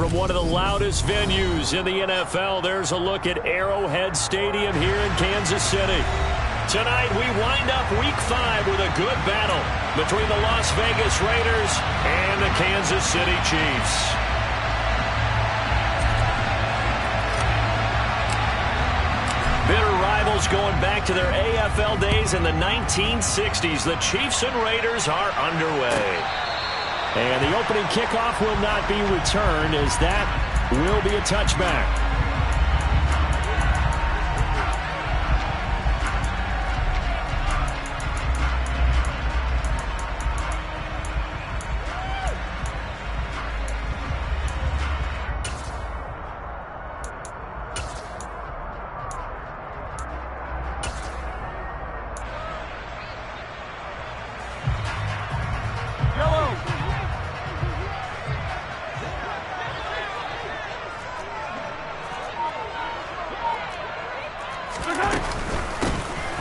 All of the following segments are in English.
From one of the loudest venues in the NFL, there's a look at Arrowhead Stadium here in Kansas City. Tonight, we wind up Week 5 with a good battle between the Las Vegas Raiders and the Kansas City Chiefs. Bitter rivals going back to their AFL days in the 1960s. The Chiefs and Raiders are underway. And the opening kickoff will not be returned, as that will be a touchback.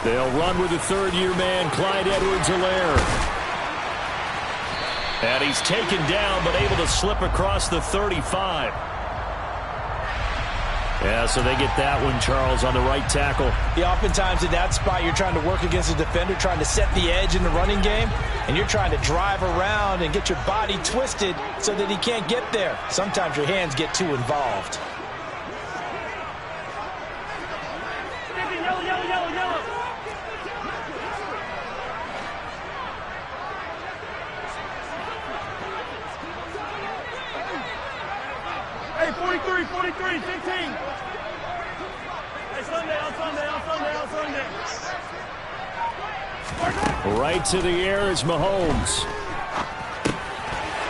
They'll run with the third-year man, Clyde Edwards-Helaire. And he's taken down, but able to slip across the 35. Yeah, so they get that one, Charles, on the right tackle. Yeah, oftentimes in that spot, you're trying to work against a defender, trying to set the edge in the running game, and you're trying to drive around and get your body twisted so that he can't get there. Sometimes your hands get too involved. Hey, 43, 15. Hey, Sunday. Right to the air is Mahomes.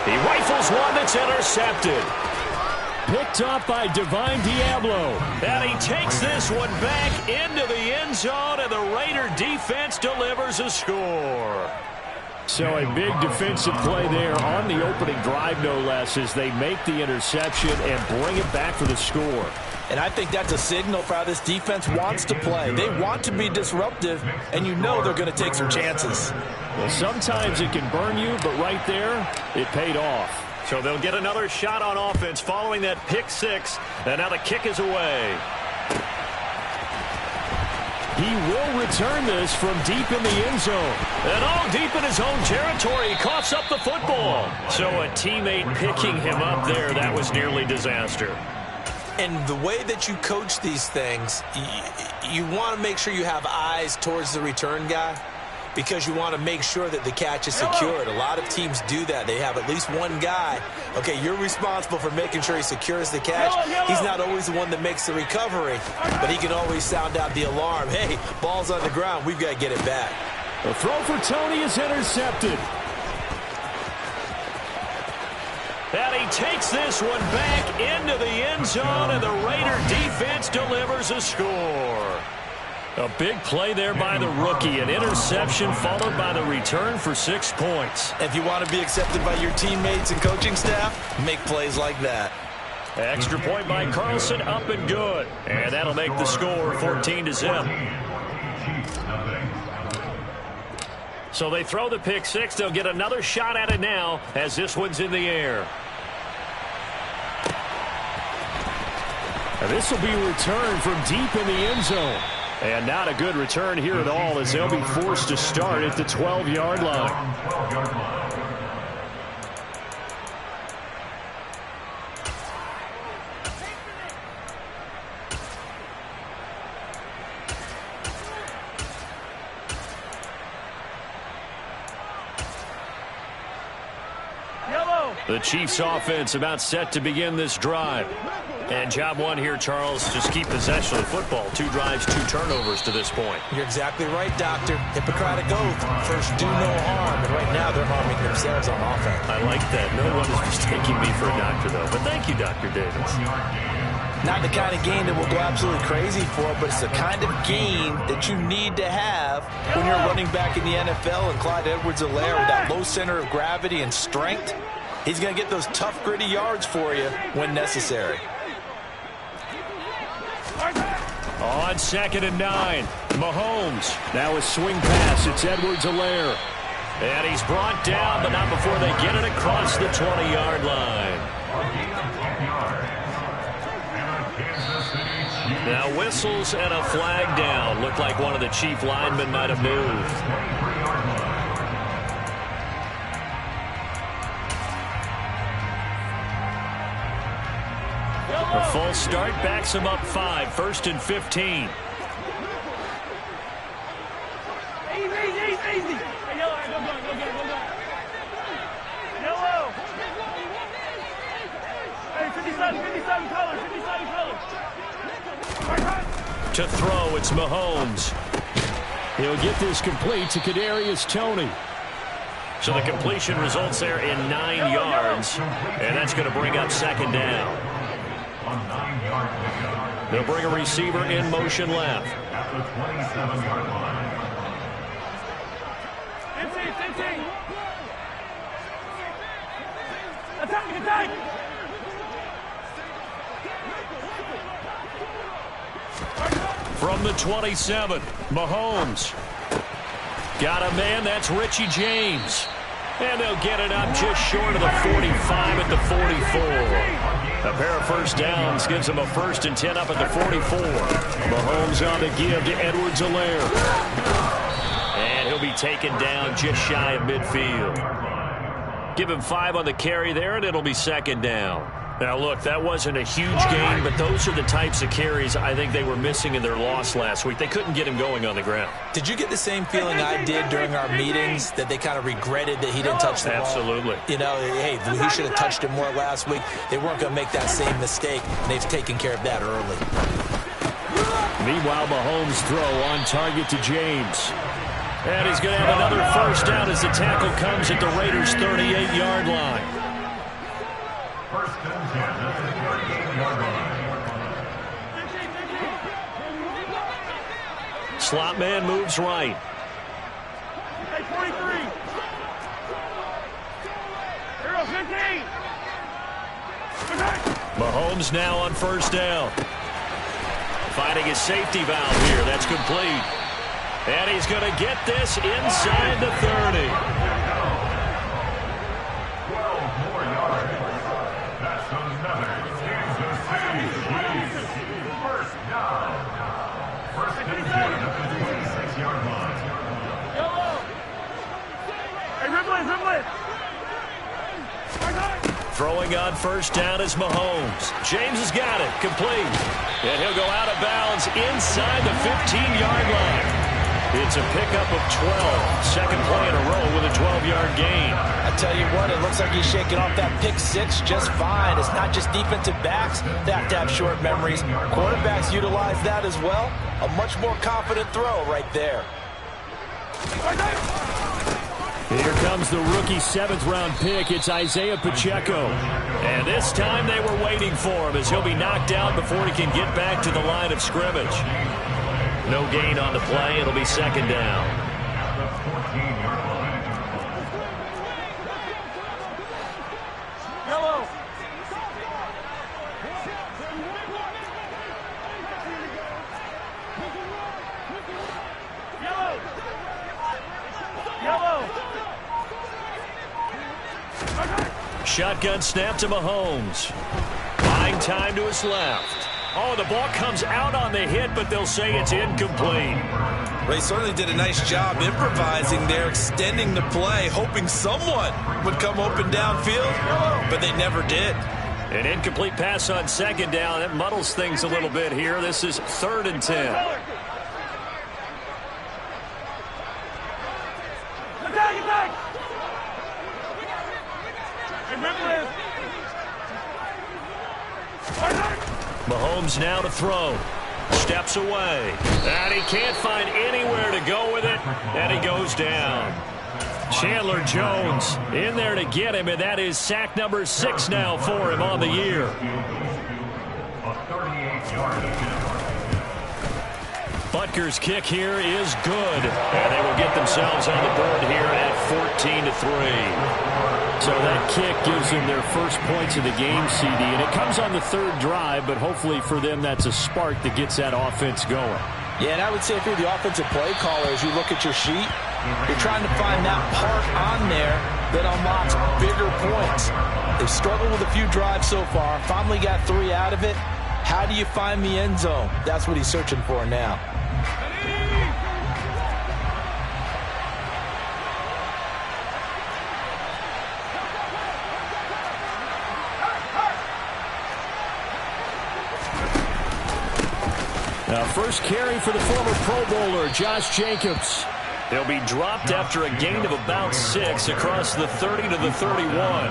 He rifles one that's intercepted. Picked off by Divine Diablo. And he takes this one back into the end zone, and the Raider defense delivers a score. So a big defensive play there on the opening drive, no less, as they make the interception and bring it back for the score. And I think that's a signal for how this defense wants to play. They want to be disruptive, and you know they're going to take some chances. Well, sometimes it can burn you, but right there, it paid off. So they'll get another shot on offense following that pick six, and now the kick is away. He will return this from deep in the end zone. And all deep in his own territory, he coughs up the football. So a teammate picking him up there, that was nearly disaster. And the way that you coach these things, you want to make sure you have eyes towards the return guy, because you want to make sure that the catch is secured. A lot of teams do that. They have at least one guy. Okay, you're responsible for making sure he secures the catch. He's not always the one that makes the recovery, but he can always sound out the alarm. Hey, ball's on the ground. We've got to get it back. The throw for Tony is intercepted. And he takes this one back into the end zone, and the Raider defense delivers a score. A big play there by the rookie. An interception followed by the return for 6 points. If you want to be accepted by your teammates and coaching staff, make plays like that. Extra point by Carlson, up and good. And that'll make the score 14-0. So they throw the pick six. They'll get another shot at it now as this one's in the air. And this will be returned from deep in the end zone. And not a good return here at all, as they'll be forced to start at the 12-yard line. The Chiefs offense about set to begin this drive. And job one here, Charles, just keep possession of the football. 2 drives, 2 turnovers to this point. You're exactly right, Doctor. Hippocratic oath. First, do no harm. And right now, they're harming themselves on offense. I like that. No one is mistaking me for a doctor, though. But thank you, Dr. Davis. Not the kind of game that we'll go absolutely crazy for, but it's the kind of game that you need to have when you're running back in the NFL. And Clyde Edwards-Helaire, with that low center of gravity and strength, he's going to get those tough, gritty yards for you when necessary. On 2nd and 9, Mahomes. Now a swing pass. It's Edwards-Helaire. And he's brought down, but not before they get it across the 20-yard line. Now whistles and a flag down. Looked like one of the chief linemen might have moved. A full start backs him up 5. 1st and 15. Easy. Yellow, go. Yellow. Hey, 57 color. To throw, it's Mahomes. He'll get this complete to Kadarius Toney. So the completion results there in 9 yards, and that's going to bring up 2nd down. They'll bring a receiver in motion left. At the 27-yard line. 15. Attack. From the 27, Mahomes. Got a man, that's Richie James. And they'll get it up just short of the 45 at the 44. A pair of first downs gives them a 1st and 10 up at the 44. Mahomes on the give to Edwards-Helaire. And he'll be taken down just shy of midfield. Give him 5 on the carry there, and it'll be 2nd down. Now, look, that wasn't a huge gain, but those are the types of carries I think they were missing in their loss last week. They couldn't get him going on the ground. Did you get the same feeling I did during our meetings, that they kind of regretted that he didn't touch the ball? Absolutely. You know, hey, he should have touched it more last week. They weren't going to make that same mistake, and they've taken care of that early. Meanwhile, Mahomes' throw on target to James. And he's going to have another 1st down as the tackle comes at the Raiders' 38-yard line. 1st and 10 at the 38-yard line. Slot man moves right. Hey, 43. Hero, 15. Mahomes now on 1st down. Finding his safety valve here. That's complete. And he's going to get this inside the 30. 12 more yards. That's another Kansas City Chiefs. 1st down. 1st and 10 at the 26-yard line. Yellow. Hey, Rimley. Throwing on 1st down is Mahomes. James has got it. Complete. And he'll go out of bounds inside the 15-yard line. It's a pickup of 12. 2nd play in a row with a 12-yard gain. I tell you what, it looks like he's shaking off that pick 6 just fine. It's not just defensive backs that have to have short memories. Quarterbacks utilize that as well. A much more confident throw right there. Here comes the rookie 7th-round pick. It's Isaiah Pacheco. And this time they were waiting for him as he'll be knocked out before he can get back to the line of scrimmage. No gain on the play. It'll be 2nd down. At the 14-yard line. Yellow. Shotgun snap to Mahomes. Buying time to his left. Oh, the ball comes out on the hit, but they'll say it's incomplete. Well, he certainly did a nice job improvising there, extending the play, hoping someone would come open downfield, but they never did. An incomplete pass on 2nd down. That muddles things a little bit here. This is 3rd and 10. Attack! Mahomes now to throw. Steps away. And he can't find anywhere to go with it. And he goes down. Chandler Jones in there to get him, and that is sack number 6 now for him on the year. A 38-yard attempt. Butker's kick here is good. And they will get themselves on the board here at 14-3. So that kick gives them their first points of the game, CD, and it comes on the 3rd drive, but hopefully for them that's a spark that gets that offense going. Yeah, and I would say if you're the offensive play caller, as you look at your sheet, you're trying to find that part on there that unlocks bigger points. They've struggled with a few drives so far, finally got 3 out of it. How do you find the end zone? That's what he's searching for now. Now, first carry for the former Pro Bowler, Josh Jacobs. He'll be dropped after a gain of about 6 across the 30 to the 31.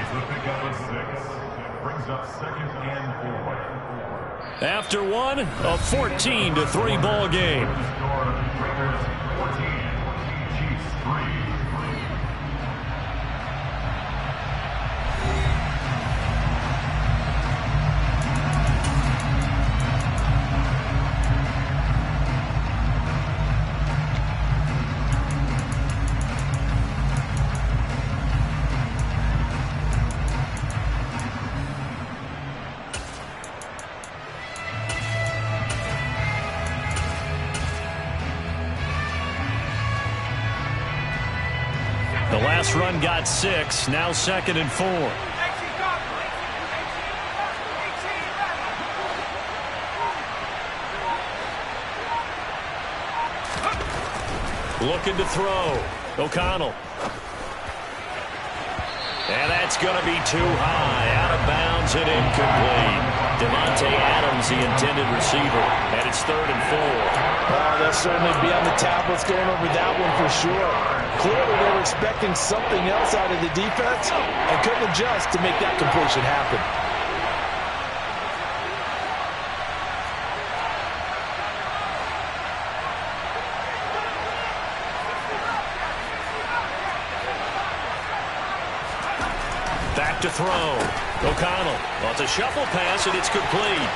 It's the pickup of 6. Brings up 2nd and 4. After one, a 14-3 ball game. Raiders 14, Chiefs 3. The last run got 6, now 2nd and 4. Looking to throw. O'Connell. And that's going to be too high. Out of bounds and incomplete. Devontae Adams, the intended receiver. And it's 3rd and 4. They'll certainly be on the tablets going over that one for sure. Clearly they were expecting something else out of the defense and couldn't adjust to make that completion happen. Back to throw. O'Connell. Well, it's a shuffle pass, and it's complete.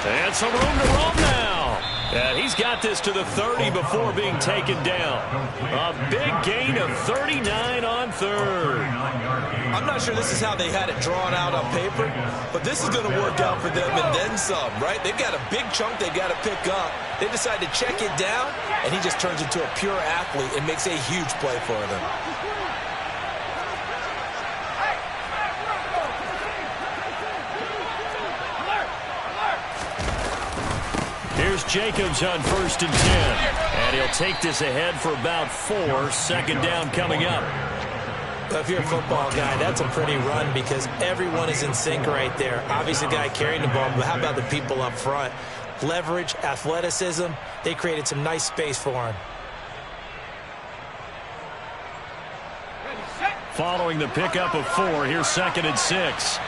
And some room to roam now. And he's got this to the 30 before being taken down. A big gain of 39 on 3rd. I'm not sure this is how they had it drawn out on paper, but this is going to work out for them and then some, right? They've got a big chunk they've got to pick up. They decide to check it down, and he just turns into a pure athlete and makes a huge play for them. Here's Jacobs on 1st and 10. And he'll take this ahead for about 4. 2nd down coming up. But if you're a football guy, that's a pretty run because everyone is in sync right there. Obviously, the guy carrying the ball, but how about the people up front? Leverage, athleticism, they created some nice space for him. Following the pickup of 4, here's 2nd and 6.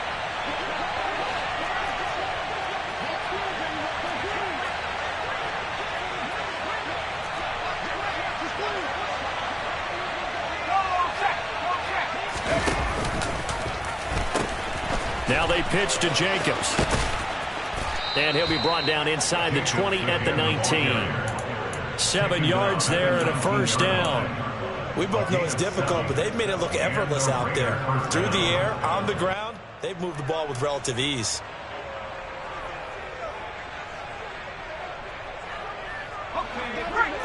Now they pitch to Jacobs. And he'll be brought down inside the 20 at the 19. 7 yards there and a 1st down. We both know it's difficult, but they've made it look effortless out there. Through the air, on the ground, they've moved the ball with relative ease.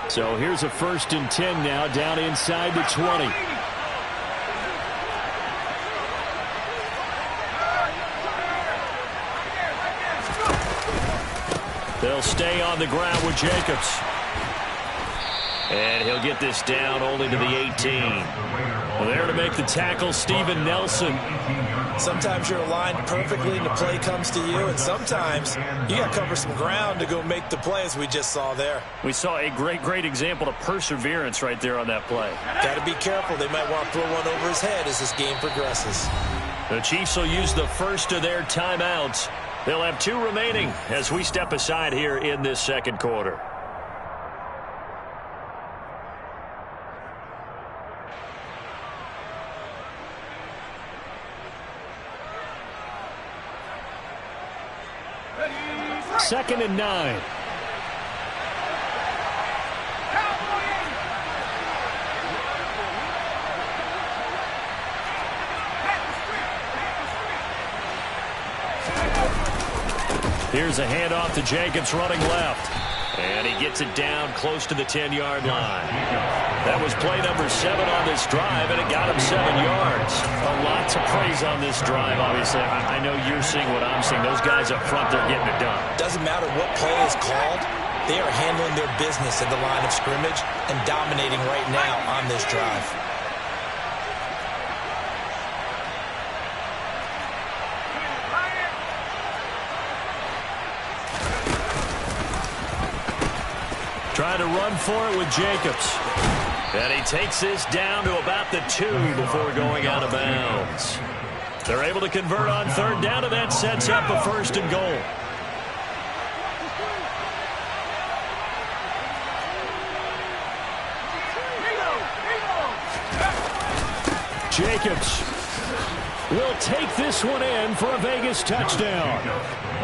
So here's a 1st and 10 now down inside the 20. They'll stay on the ground with Jacobs. And he'll get this down only to the 18. Well, there to make the tackle, Steven Nelson. Sometimes you're aligned perfectly and the play comes to you, and sometimes you got to cover some ground to go make the play, as we just saw there. We saw a great example of perseverance right there on that play. Got to be careful. They might want to throw one over his head as this game progresses. The Chiefs will use the first of their timeouts. They'll have 2 remaining as we step aside here in this 2nd quarter. Second and 9. Here's a handoff to Jacobs running left. And he gets it down close to the 10-yard line. That was play number 7 on this drive, and it got him 7 yards. A lot to praise on this drive, obviously. I know you're seeing what I'm seeing. Those guys up front, they're getting it done. Doesn't matter what play is called. They are handling their business at the line of scrimmage and dominating right now on this drive. Trying to run for it with Jacobs. And he takes this down to about the 2 before going out of bounds. They're able to convert on 3rd down, and that sets up a 1st and goal. Jacobs will take this one in for a Vegas touchdown.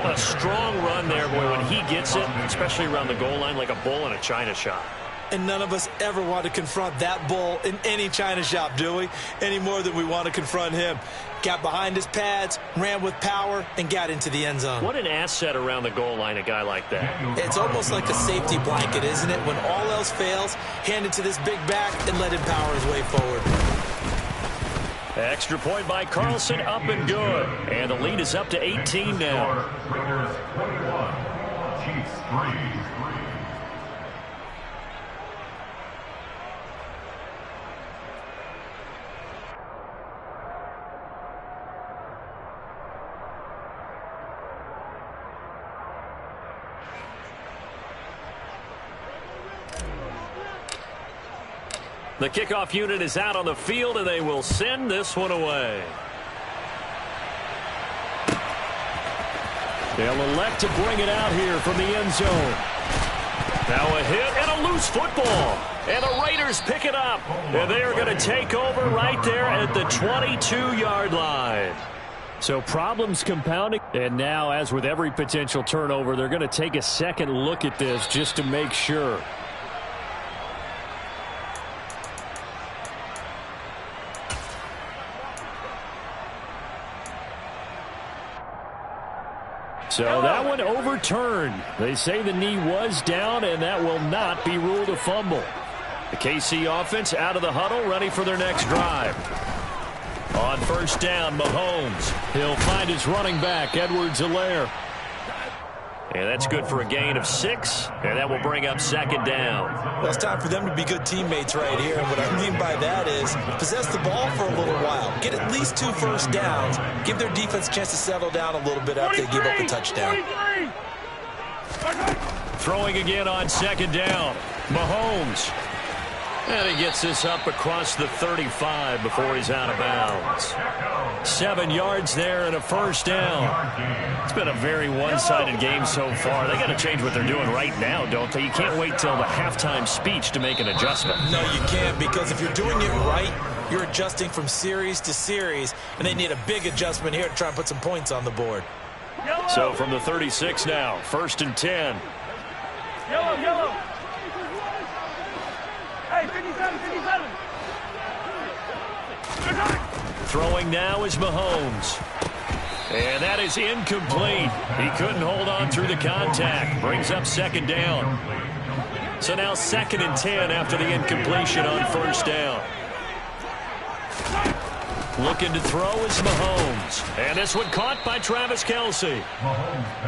A strong run there, boy, when he gets it, especially around the goal line, like a bull in a china shop. And none of us ever want to confront that bull in any china shop, do we? Any more than we want to confront him. Got behind his pads, ran with power, and got into the end zone. What an asset around the goal line, a guy like that. It's almost like a safety blanket, isn't it? When all else fails, hand it to this big back and let him power his way forward. Extra point by Carlson, up and good. And the lead is up to 18 now. Raiders 21, Chiefs 3. The kickoff unit is out on the field, and they will send this one away. They'll elect to bring it out here from the end zone. Now a hit and a loose football. And the Raiders pick it up. And they are going to take over right there at the 22-yard line. So problems compounding. And now, as with every potential turnover, they're going to take a second look at this just to make sure. So that one overturned. They say the knee was down, and that will not be ruled a fumble. The KC offense out of the huddle, ready for their next drive. On 1st down, Mahomes. He'll find his running back, Edwards-Helaire. And that's good for a gain of 6, and that will bring up 2nd down. Well, it's time for them to be good teammates right here. And what I mean by that is possess the ball for a little while. Get at least 2 first downs. Give their defense a chance to settle down a little bit after they give up a touchdown. Throwing again on 2nd down. Mahomes. And he gets this up across the 35 before he's out of bounds. 7 yards there and a 1st down. It's been a very one-sided game so far. They got to change what they're doing right now, don't they? You can't wait till the halftime speech to make an adjustment. No, you can't, because if you're doing it right, you're adjusting from series to series, and they need a big adjustment here to try and put some points on the board. So from the 36 now, 1st and 10. Yellow. Hey, 57. Throwing now is Mahomes. And that is incomplete. He couldn't hold on through the contact. Brings up 2nd down. So now 2nd and 10 after the incompletion on 1st down. Looking to throw is Mahomes. And this one caught by Travis Kelce.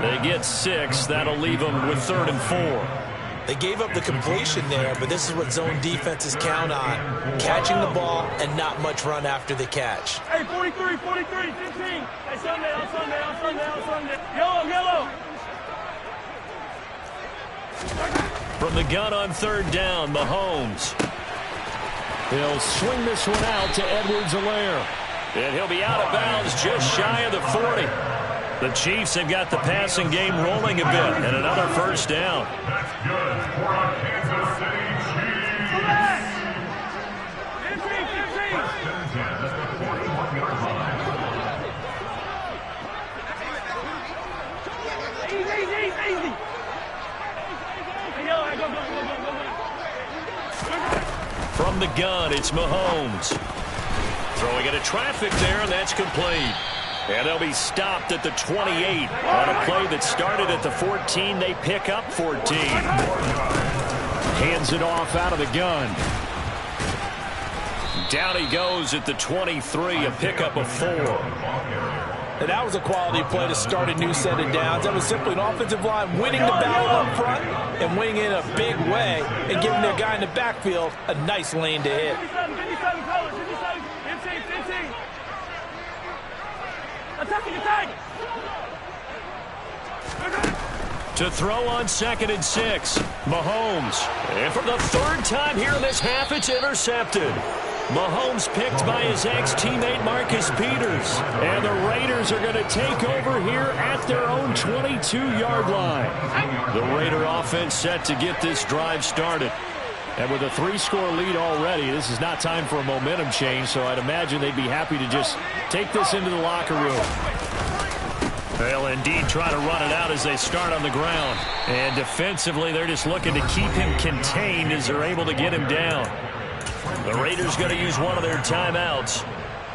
They get 6. That'll leave them with 3rd and 4. They gave up the completion there, but this is what zone defenses count on. Catching the ball and not much run after the catch. Hey, 43, 15. Hey, Sunday. Yellow. From the gun on 3rd down, Mahomes. He'll swing this one out to Edwards-Helaire. And he'll be out of bounds just shy of the 40. The Chiefs have got the passing game rolling a bit, and another 1st down. That's good for our Kansas City Chiefs. Come back. 15. Easy. From the gun, it's Mahomes. Throwing into traffic there, and that's complete. And they'll be stopped at the 28. On a play that started at the 14, they pick up 14. Hands it off out of the gun. Down he goes at the 23, a pickup of 4. And that was a quality play to start a new set of downs. That was simply an offensive line winning the battle up front and winning it in a big way and giving their guy in the backfield a nice lane to hit. 57, 57, colors, 57, 15, 15. Attacking, attack! To throw on 2nd and 6, Mahomes. And for the 3rd time here in this half, it's intercepted. Mahomes picked by his ex-teammate Marcus Peters. And the Raiders are going to take over here at their own 22-yard line. The Raider offense set to get this drive started. And with a 3-score lead already, this is not time for a momentum change, so I'd imagine they'd be happy to just take this into the locker room. They'll indeed try to run it out as they start on the ground. And defensively, they're just looking to keep him contained as they're able to get him down. The Raiders going to use one of their timeouts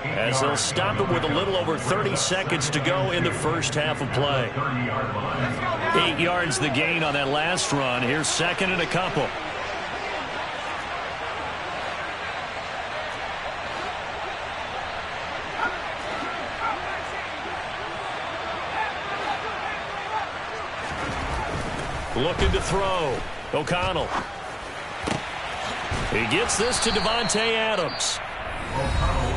as they'll stop him with a little over 30 seconds to go in the first half of play. 8 yards the gain on that last run. Here's 2nd and a couple. Looking to throw. O'Connell. He gets this to Davante Adams.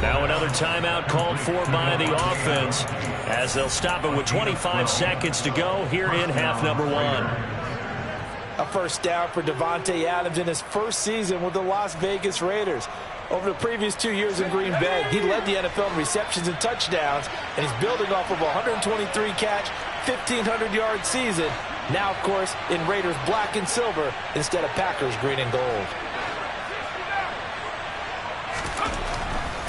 Now another timeout called for by the offense as they'll stop it with 25 seconds to go here in half number 1. A first down for Davante Adams in his first season with the Las Vegas Raiders. Over the previous 2 years in Green Bay, he led the NFL in receptions and touchdowns, and he's building off of a 123-catch, 1,500-yard season. Now, of course, in Raiders black and silver instead of Packers green and gold.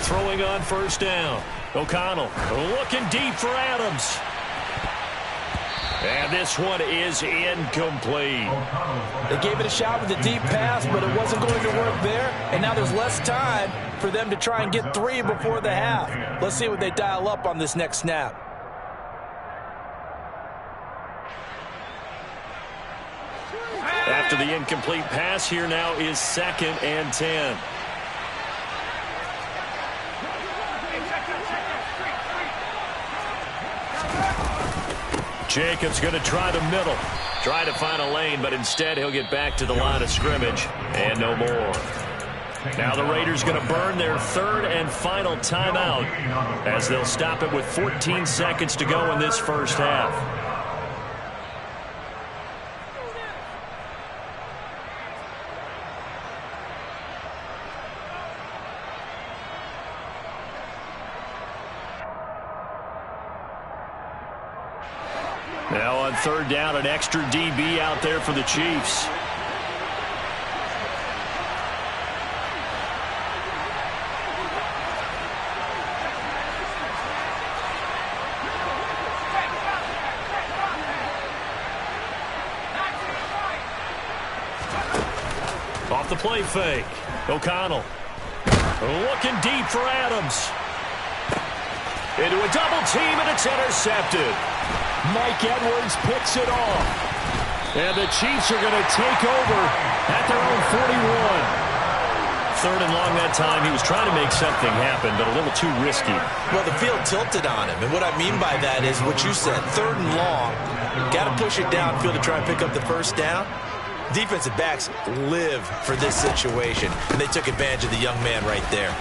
Throwing on first down. O'Connell looking deep for Adams. And this one is incomplete. They gave it a shot with a deep pass, but it wasn't going to work there. And now there's less time for them to try and get 3 before the half. Let's see what they dial up on this next snap. After the incomplete pass, here now is 2nd and 10. Jacobs going to try the middle. Try to find a lane, but instead he'll get back to the line of scrimmage. And no more. Now the Raiders going to burn their 3rd and final timeout as they'll stop it with 14 seconds to go in this first half. Now on 3rd down, an extra DB out there for the Chiefs. Off the play fake. O'Connell looking deep for Adams. Into a double team, and it's intercepted. Mike Edwards picks it off. And the Chiefs are going to take over at their own 41. 3rd and long that time. He was trying to make something happen, but a little too risky. Well, the field tilted on him. And what I mean by that is what you said. 3rd and long. Got to push it downfield to try and pick up the first down. Defensive backs live for this situation. And they took advantage of the young man right there.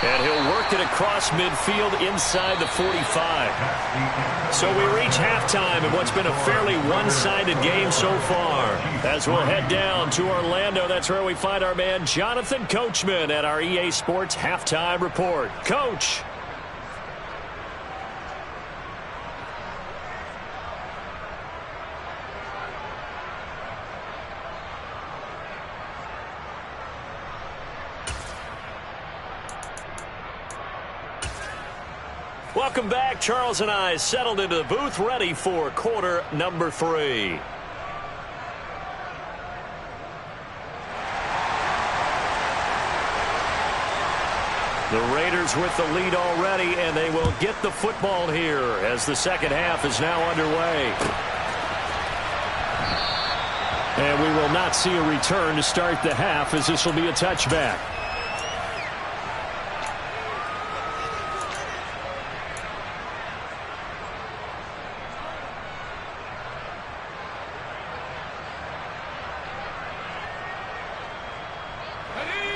And he'll work it across midfield inside the 45. So we reach halftime in what's been a fairly one-sided game so far. As we'll head down to Orlando, that's where we find our man Jonathan Coachman at our EA Sports Halftime Report. Coach. Welcome back. Charles and I settled into the booth, ready for quarter number 3. The Raiders with the lead already, and they will get the football here as the second half is now underway. And we will not see a return to start the half, as this will be a touchback.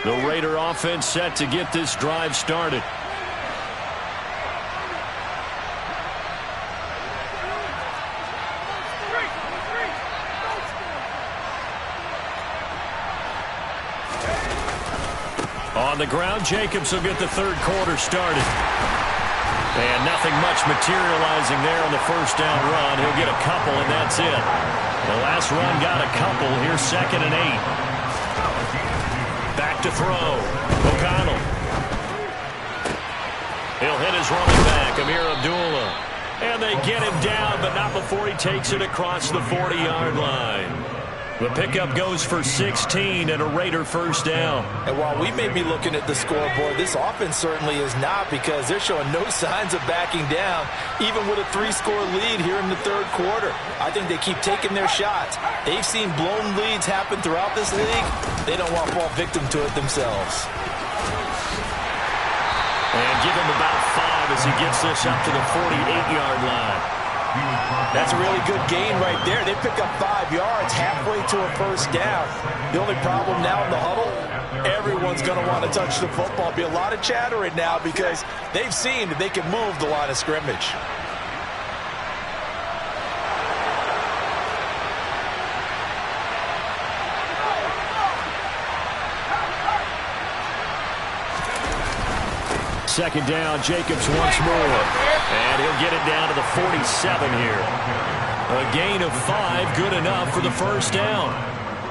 The Raider offense set to get this drive started. On the ground, Jacobs will get the third quarter started. And nothing much materializing there on the first down run. He'll get a couple, and that's it. The last run got a couple. Here's 2nd and 8. Back to throw. O'Connell. He'll hit his running back, Amir Abdullah. And they get him down, but not before he takes it across the 40-yard line. The pickup goes for 16 and a Raider first down. And while we may be looking at the scoreboard, this offense certainly is not, because they're showing no signs of backing down, even with a 3-score lead here in the third quarter. I think they keep taking their shots. They've seen blown leads happen throughout this league. They don't want to fall victim to it themselves. And give him about 5 as he gets this up to the 48-yard line. That's a really good gain right there. They pick up 5 yards halfway to a first down. The only problem now in the huddle, everyone's going to want to touch the football. Be a lot of chattering now because they've seen that they can move the line of scrimmage. Second down, Jacobs once more. And he'll get it down to the 47 here. A gain of 5, good enough for the first down.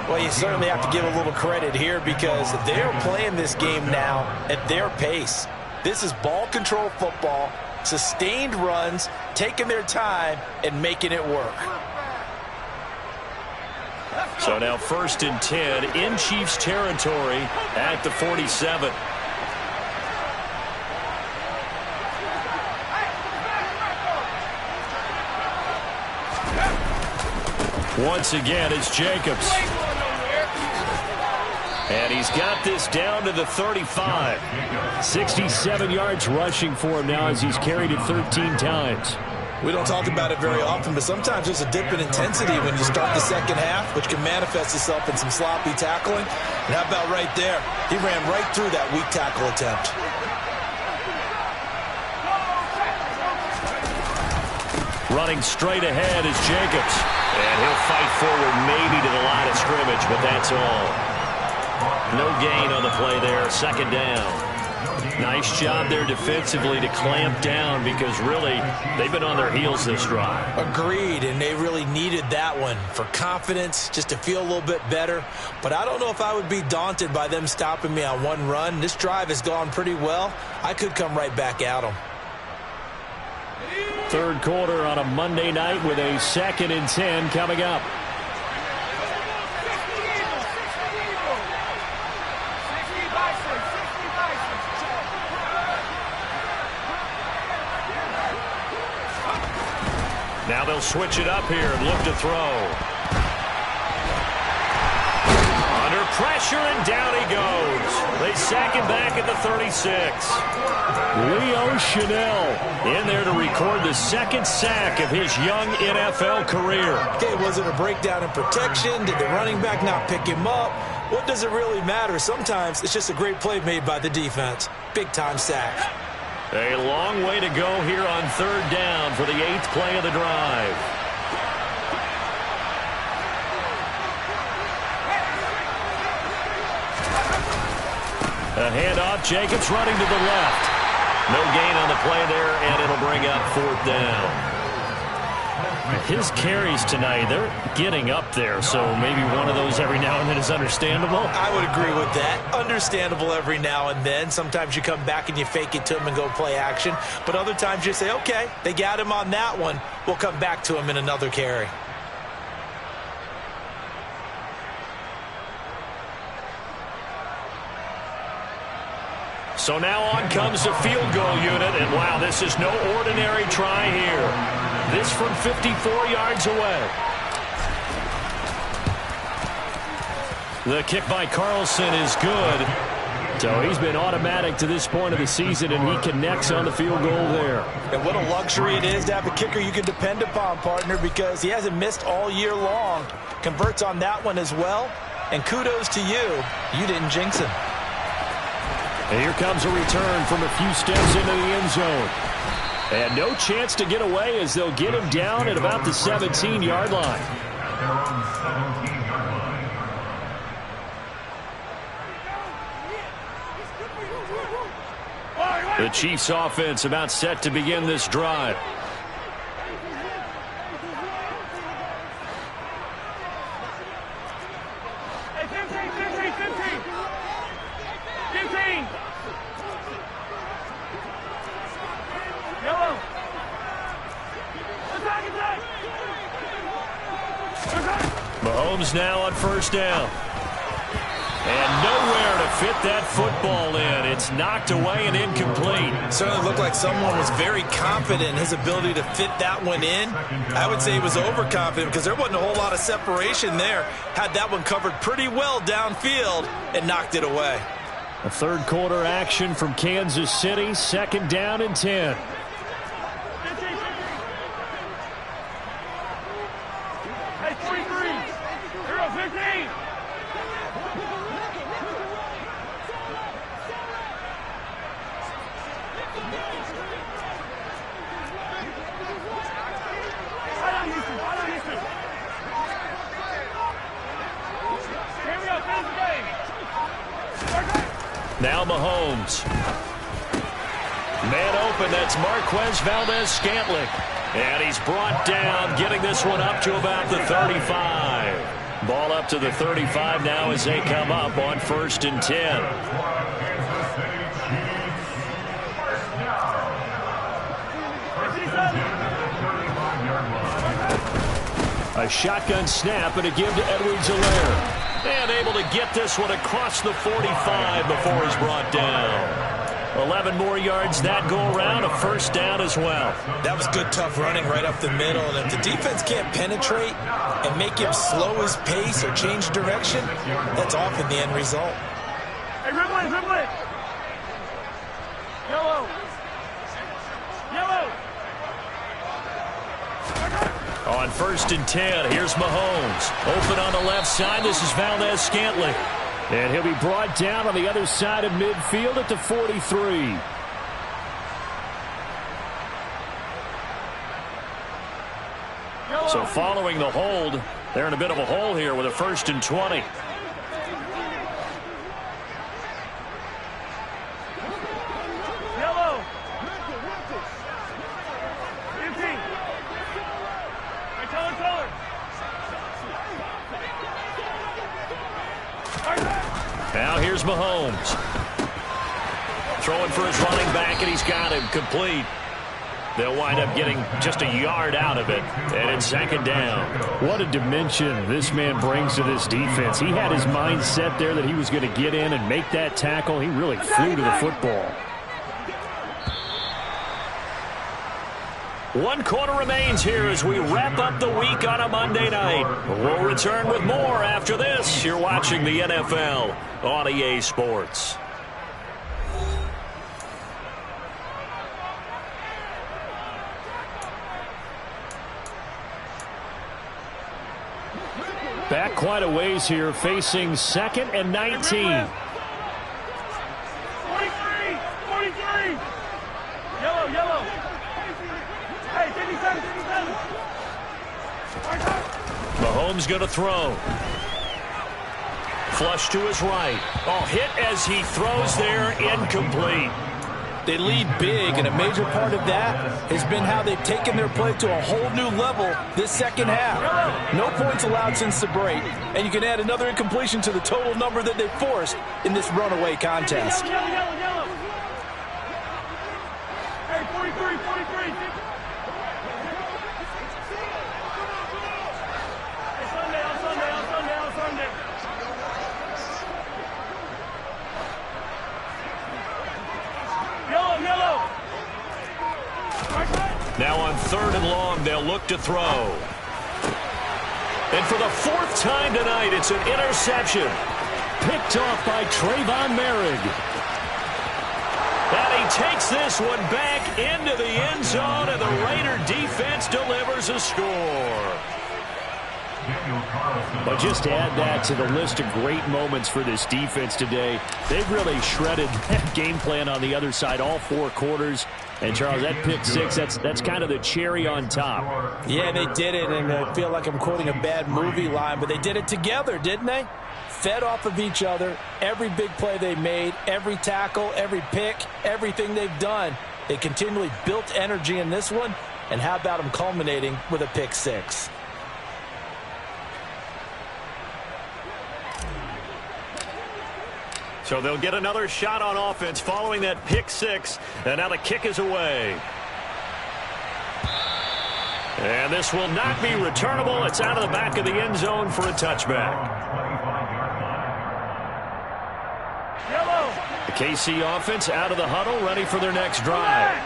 Well, you certainly have to give a little credit here because they're playing this game now at their pace. This is ball control football, sustained runs, taking their time, and making it work. So now 1st and 10 in Chiefs territory at the 47. Once again, it's Jacobs. And he's got this down to the 35. 67 yards rushing for him now as he's carried it 13 times. We don't talk about it very often, but sometimes there's a dip in intensity when you start the second half, which can manifest itself in some sloppy tackling. And how about right there? He ran right through that weak tackle attempt. Running straight ahead is Jacobs. And he'll fight forward maybe to the line of scrimmage, but that's all. No gain on the play there, 2nd down. Nice job there defensively to clamp down because really they've been on their heels this drive. Agreed, and they really needed that one for confidence, just to feel a little bit better. But I don't know if I would be daunted by them stopping me on one run. This drive has gone pretty well. I could come right back at them. Third quarter on a Monday night with a 2nd and 10 coming up. Now they'll switch it up here and look to throw. Under pressure, and down he goes. They sack him back at the 36. Leo Chanel in there to record the 2nd sack of his young NFL career. Okay, was it a breakdown in protection? Did the running back not pick him up? What does it really matter? Sometimes it's just a great play made by the defense. Big-time sack. A long way to go here on 3rd down for the 8th play of the drive. A handoff, Jacobs running to the left. No gain on the play there, and it'll bring up 4th down. His carries tonight, they're getting up there, so maybe one of those every now and then is understandable. I would agree with that. Understandable every now and then. Sometimes you come back and you fake it to him and go play action. But other times you say, okay, they got him on that one. We'll come back to him in another carry. So now on comes the field goal unit, and wow, this is no ordinary try here. This from 54 yards away. The kick by Carlson is good. So he's been automatic to this point of the season, and he connects on the field goal there. And what a luxury it is to have a kicker you can depend upon, partner, because he hasn't missed all year long. Converts on that one as well. And kudos to you. You didn't jinx him. And here comes a return from a few steps into the end zone. And no chance to get away as they'll get him down at about the 17-yard line. At their own 17-yard line. The Chiefs offense about set to begin this drive. Hey, 15. 15. Yellow. Attack. Mahomes now on first down. And nowhere to fit that football in. It's knocked away and incomplete. Certainly looked like someone was very confident in his ability to fit that one in. I would say he was overconfident because there wasn't a whole lot of separation there. Had that one covered pretty well downfield and knocked it away. A third quarter action from Kansas City. Second down and 10. Hey, 43. Hero 15. Now Mahomes. Man open, that's Marquez Valdez-Scantling. And he's brought down, getting this one up to about the 35. Ball up to the 35 now as they come up on 1st and 10. A shotgun snap and a give to Edwards-Helaire. And able to get this one across the 45 before he's brought down. 11 more yards that go around, a first down as well. That was good, tough running right up the middle. And if the defense can't penetrate and make him slow his pace or change direction, that's often the end result. Hey, dribble it. Yellow. On 1st and 10, here's Mahomes. Open on the left side. This is Valdez-Scantling. And he'll be brought down on the other side of midfield at the 43. So following the hold, they're in a bit of a hole here with a 1st and 20. Now here's Mahomes. Throwing for his running back, and he's got him complete. They'll wind up getting just a yard out of it, and it's 2nd down. What a dimension this man brings to this defense. He had his mind set there that he was going to get in and make that tackle. He really flew to the football. 1 quarter remains here as we wrap up the week on a Monday night. We'll return with more after this. You're watching the NFL on EA Sports. Back quite a ways here, facing 2nd and 19. 43. Yellow. Hey, 57. Mahomes going to throw. Flush to his right. Oh, hit as he throws there, incomplete. They lead big, and a major part of that has been how they've taken their play to a whole new level this second half. No points allowed since the break, and you can add another incompletion to the total number that they forced in this runaway contest. Yellow. Hey, 43. Hey, 3rd and long. They'll look to throw. And for the 4th time tonight, it's an interception. Picked off by Trayvon Merrick. And he takes this one back into the end zone, and the Raider defense delivers a score. But just just add that to the list of great moments for this defense today. They've really shredded that game plan on the other side all 4 quarters. And, Charles, that pick 6, that's kind of the cherry on top. Yeah, they did it, and I feel like I'm quoting a bad movie line, but they did it together, didn't they? Fed off of each other, every big play they made, every tackle, every pick, everything they've done. They continually built energy in this one, and how about them culminating with a pick 6? So they'll get another shot on offense following that pick 6. And now the kick is away. And this will not be returnable. It's out of the back of the end zone for a touchback. The KC offense out of the huddle, ready for their next drive.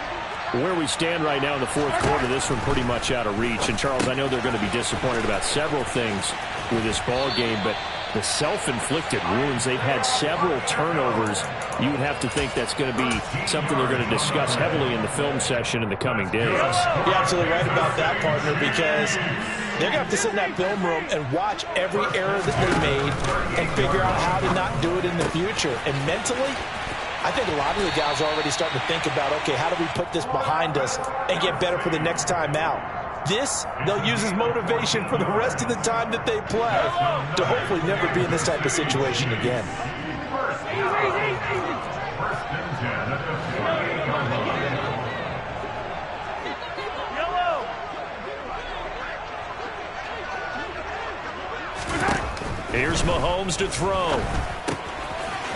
Where we stand right now in the 4th quarter, this one pretty much out of reach. And, Charles, I know they're going to be disappointed about several things with this ball game, but the self-inflicted wounds, they've had several turnovers. You would have to think that's going to be something they're going to discuss heavily in the film session in the coming days. You're absolutely right about that, partner, because they're going to have to sit in that film room and watch every error that they made and figure out how to not do it in the future. And mentally, I think a lot of the guys are already starting to think about, okay, how do we put this behind us and get better for the next time out? This, they'll use as motivation for the rest of the time that they play to hopefully never be in this type of situation again. Here's Mahomes to throw.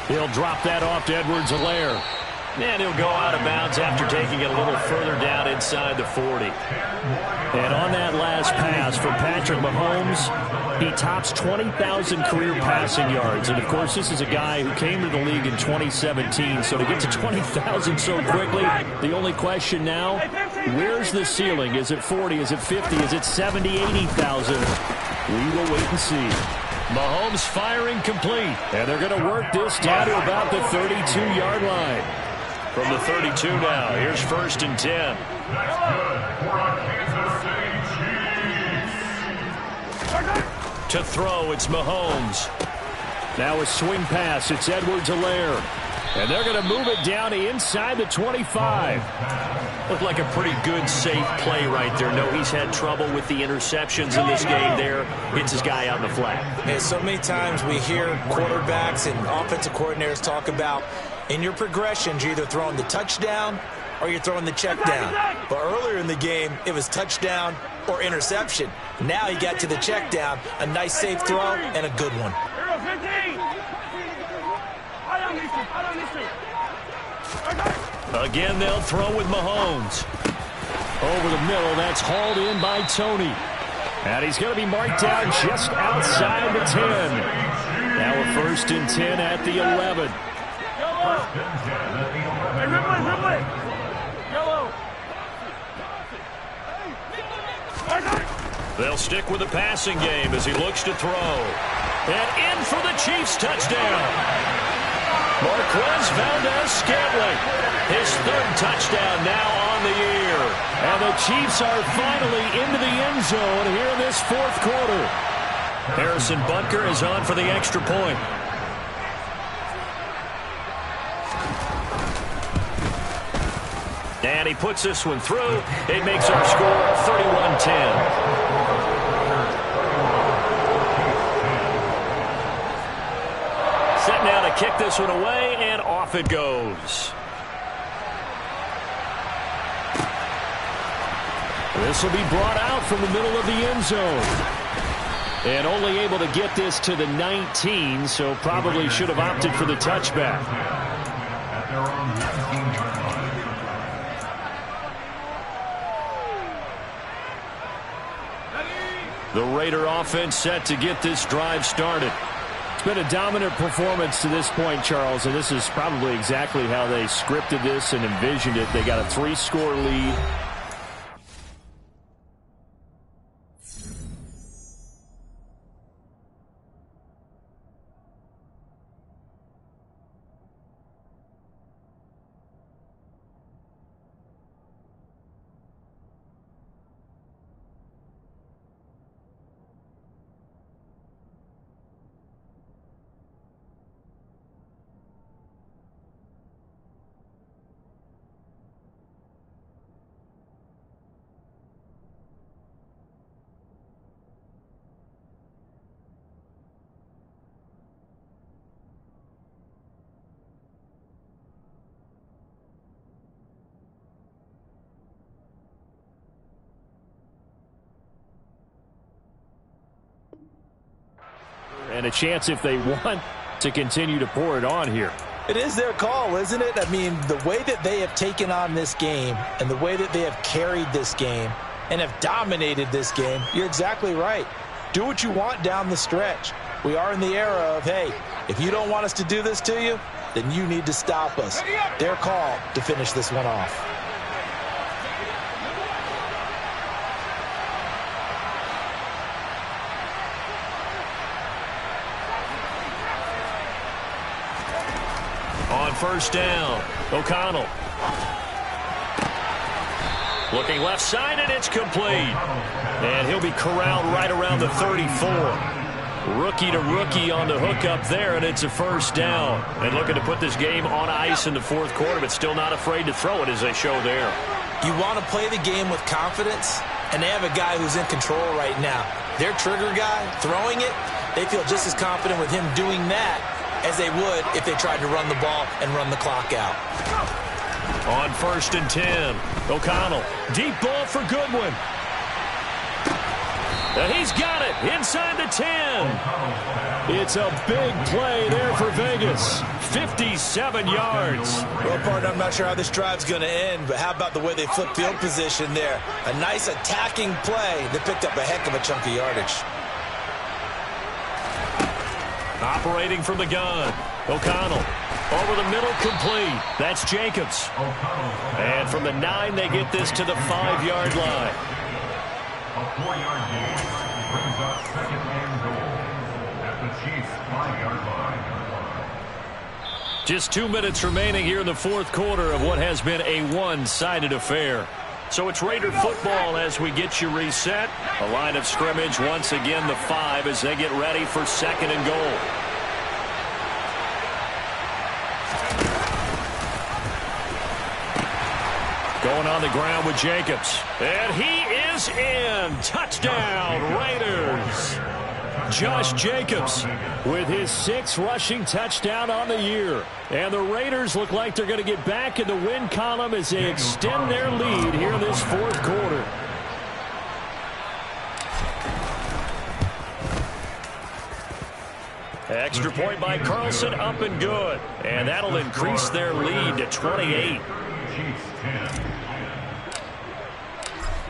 He'll drop that off to Edwards-Helaire. And he'll go out of bounds after taking it a little further down inside the 40. And on that last pass for Patrick Mahomes, he tops 20,000 career passing yards. And, of course, this is a guy who came to the league in 2017. So to get to 20,000 so quickly, the only question now, where's the ceiling? Is it 40? Is it 50? Is it 70, 80,000? We will wait and see. Mahomes firing complete. And they're going to work this down to about the 32-yard line. From the 32 now, here's 1st and 10. That's good for a Kansas City Chiefs. To throw, it's Mahomes. Now a swing pass, it's Edwards-Helaire. And they're going to move it down to inside the 25. Looked like a pretty good, safe play right there. No, he's had trouble with the interceptions in this game there. Gets his guy out in the flat. And so many times we hear quarterbacks and offensive coordinators talk about in your progressions, you're either throwing the touchdown or you're throwing the check down. But earlier in the game, it was touchdown or interception. Now he got to the check down, a nice safe throw, and a good one. Again, they'll throw with Mahomes. Over the middle, that's hauled in by Tony. And he's going to be marked down just outside the 10. Now a 1st and 10 at the 11. They'll stick with the passing game as he looks to throw. And in for the Chiefs touchdown. Marquez Valdez-Scantling, his 3rd touchdown now on the year. And the Chiefs are finally into the end zone here in this 4th quarter. Harrison Butker is on for the extra point. And he puts this one through. It makes our score 31-10. Set now to kick this one away, and off it goes. This will be brought out from the middle of the end zone. And only able to get this to the 19, so probably should have opted for the touchback. The Raider offense set to get this drive started. It's been a dominant performance to this point, Charles, and this is probably exactly how they scripted this and envisioned it. They got a 3-score lead. and a chance if they want to continue to pour it on here. It is their call, isn't it? I mean, the way that they have taken on this game and the way that they have carried this game and have dominated this game, you're exactly right. Do what you want down the stretch. We are in the era of, hey, if you don't want us to do this to you, then you need to stop us. Their call to finish this one off. On first down, O'Connell. Looking left side, and it's complete. And he'll be corralled right around the 34. Rookie to rookie on the hook up there, and it's a first down. And looking to put this game on ice in the fourth quarter, but still not afraid to throw it as they show there. You want to play the game with confidence, and they have a guy who's in control right now. Their trigger guy, throwing it, they feel just as confident with him doing that as they would if they tried to run the ball and run the clock out. On first and 10, O'Connell. Deep ball for Goodwin. And he's got it inside the 10. It's a big play there for Vegas. 57 yards. Well, partner, I'm not sure how this drive's going to end, but how about the way they flip field position there? A nice attacking play that picked up a heck of a chunk of yardage. Operating from the gun, O'Connell. Over the middle, complete. That's Jacobs. And from the 9, they get this to the 5-yard line. A 4-yard gain brings up second and goal at the Chiefs' 5-yard line. Just 2 minutes remaining here in the fourth quarter of what has been a one-sided affair. So it's Raider football as we get you reset. A line of scrimmage once again, the 5, as they get ready for second and goal. Going on the ground with Jacobs. And he is in. Touchdown, Raiders. Josh Jacobs with his 6th rushing touchdown on the year. And the Raiders look like they're going to get back in the win column as they extend their lead here in this fourth quarter. Extra point by Carlson, up and good. And that'll increase their lead to 28.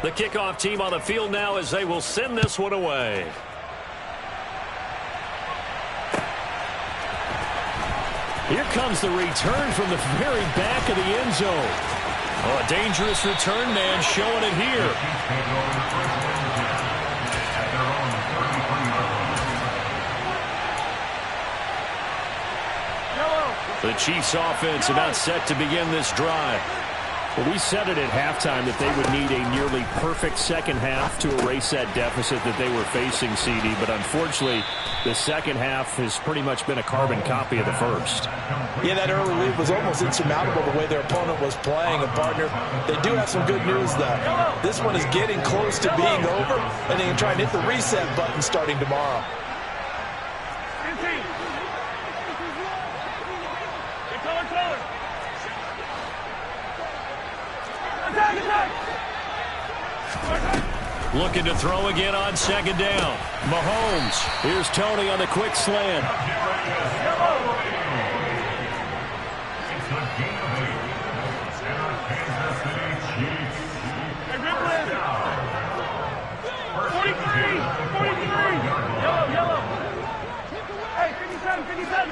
The kickoff team on the field now as they will send this one away. Here comes the return from the very back of the end zone. Oh, a dangerous return man showing it here. The Chiefs offense about set to begin this drive. Well, we said it at halftime that they would need a nearly perfect second half to erase that deficit that they were facing, CD. But unfortunately, the second half has pretty much been a carbon copy of the first. Yeah, that early lead was almost insurmountable the way their opponent was playing. And, partner, they do have some good news, though. This one is getting close to being over, and they can try and hit the reset button starting tomorrow. Looking to throw again on second down. Mahomes. Here's Tony on the quick slant. Yellow. Hey, 57.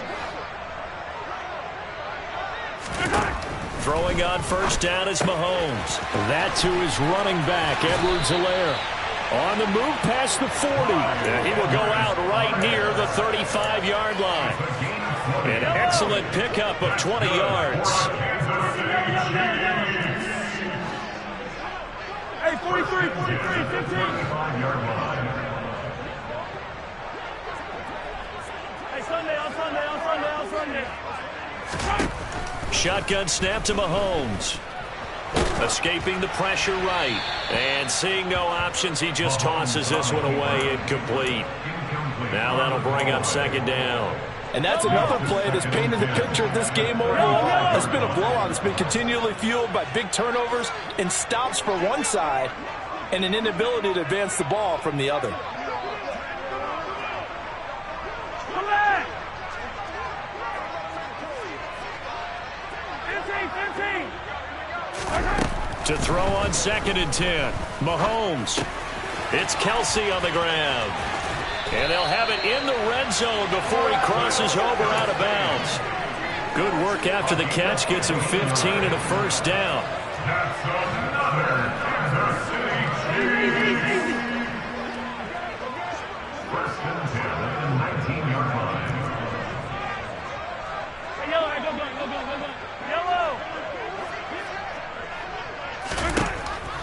Throwing on first down is Mahomes. That to his running back, Edwards-Helaire. On the move past the 40. And he will go out right near the 35-yard line. An excellent pickup of 20 yards. Hey, 43, 15. Hey, Sunday. Shotgun snap to Mahomes. Escaping the pressure right. And seeing no options, he just tosses this one away incomplete. Now that'll bring up second down. And that's another play that's painted the picture of this game overall. It's been a blowout. It's been continually fueled by big turnovers and stops for one side and an inability to advance the ball from the other. To throw on 2nd and 10. Mahomes. It's Kelsey on the grab. And they'll have it in the red zone before he crosses over out of bounds. Good work after the catch. Gets him 15 and a first down. That's another Kansas City Chiefs. First and 10 at the 19-yard line. Hey, yellow, go. Yellow.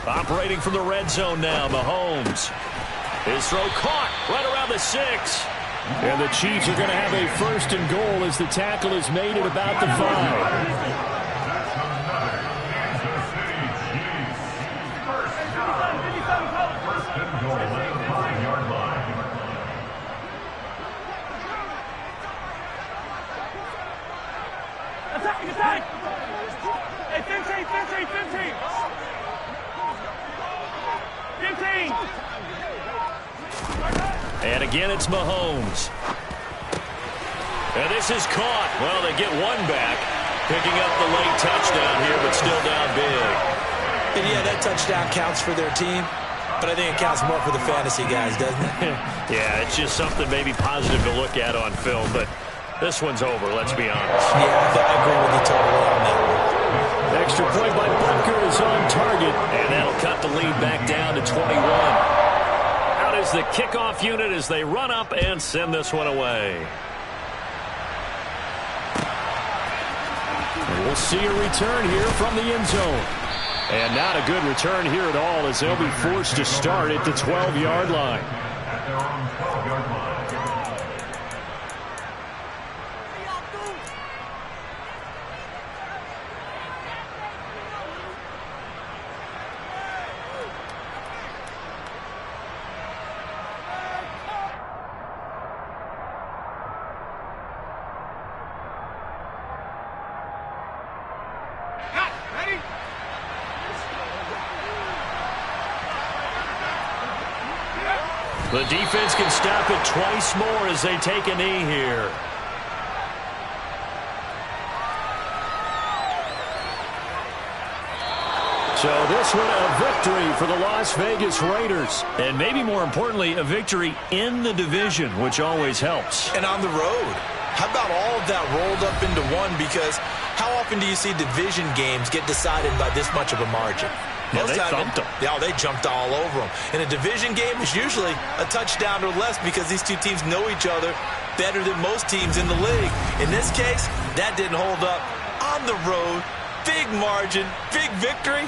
Operating from the red zone now, Mahomes. His throw caught right around the 6. And the Chiefs are going to have a 1st and goal as the tackle is made at about the 5. That's another Kansas City Chiefs. First down. First and goal at the 5-yard line. Attack. Hey, 15. 15. And again, it's Mahomes. And this is caught. Well, they get one back. Picking up the late touchdown here, but still down big. And yeah, that touchdown counts for their team, but I think it counts more for the fantasy guys, doesn't it? Yeah, it's just something maybe positive to look at on film, but this one's over, let's be honest. Yeah, I agree with you totally on that one. Extra point by Butker is on target, and that'll cut the lead back down to 21. Out is the kickoff unit as they run up and send this one away. And we'll see a return here from the end zone. And not a good return here at all as they'll be forced to start at the 12-yard line. At their own 12-yard line. The defense can stop it twice more as they take a knee here. So this one a victory for the Las Vegas Raiders. And maybe more importantly, a victory in the division, which always helps. And on the road. How about all of that rolled up into one? Because how often do you see division games get decided by this much of a margin? Yeah, they thumped them. Yeah, they jumped all over them. And a division game is usually a touchdown or less because these two teams know each other better than most teams in the league. In this case, that didn't hold up. On the road, big margin, big victory.